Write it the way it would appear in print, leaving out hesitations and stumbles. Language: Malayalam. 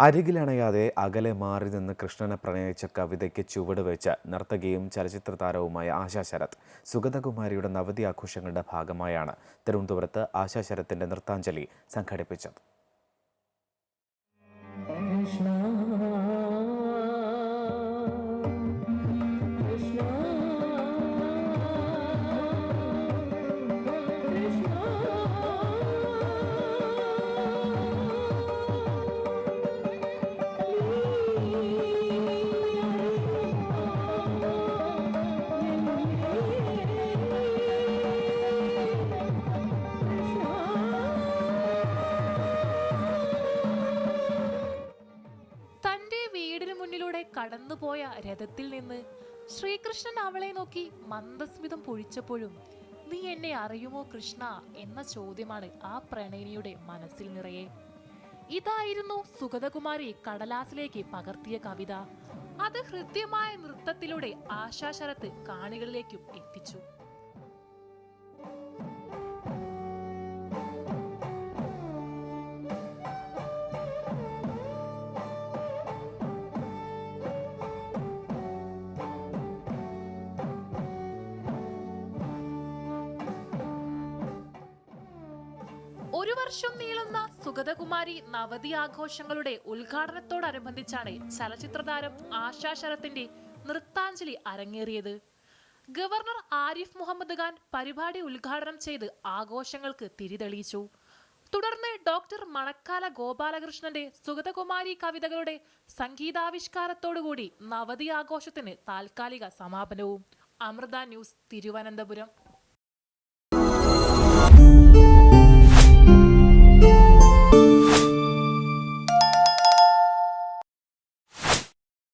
അരികിലണയാതെ അകലെ മാറി നിന്ന് കൃഷ്ണനെ പ്രണയിച്ച കവിതയ്ക്ക് ചുവട് വെച്ച് നർത്തകിയും ചലച്ചിത്ര താരവുമായ ആശാ ശരത് സുഗതകുമാരിയുടെ നവതി ആഘോഷങ്ങളുടെ ഭാഗമായാണ് തിരുവനന്തപുരത്ത് ആശാ ശരത്തിന്റെ നൃത്താഞ്ജലി സംഘടിപ്പിച്ചത്. തന്റെ വീടിന് മുന്നിലൂടെ കടന്നുപോയ രഥത്തിൽ നിന്ന് ശ്രീകൃഷ്ണൻ അവളെ നോക്കി മന്ദസ്മിതം പൊഴിച്ചപ്പോഴും നീ എന്നെ അറിയുമോ കൃഷ്ണ എന്ന ചോദ്യമാണ് ആ പ്രണയിനിയുടെ മനസ്സിൽ നിറയെ. ഇതായിരുന്നു സുഗതകുമാരി കടലാസിലേക്ക് പകർത്തിയ കവിത. അത് ഹൃദ്യമായ നൃത്തത്തിലൂടെ ആശാ ശരത് കാണികളിലേക്കും എത്തിച്ചു. ഒരു വർഷം നീളുന്ന സുഗതകുമാരി നവതി ആഘോഷങ്ങളുടെ ഉദ്ഘാടനത്തോടനുബന്ധിച്ചാണ് ചലച്ചിത്ര താരം ആശാ ശരത്തിന്റെ നൃത്താഞ്ജലി അരങ്ങേറിയത്. ഗവർണർ ആരിഫ് മുഹമ്മദ് ഖാൻ പരിപാടി ഉദ്ഘാടനം ചെയ്ത് ആഘോഷങ്ങൾക്ക് തിരിതെളിയിച്ചു. തുടർന്ന് ഡോക്ടർ മണക്കാല ഗോപാലകൃഷ്ണന്റെ സുഗതകുമാരി കവിതകളുടെ സംഗീതാവിഷ്കാരത്തോടുകൂടി നവതി ആഘോഷത്തിന് താൽക്കാലിക സമാപനവും. അമൃത ന്യൂസ്, തിരുവനന്തപുരം.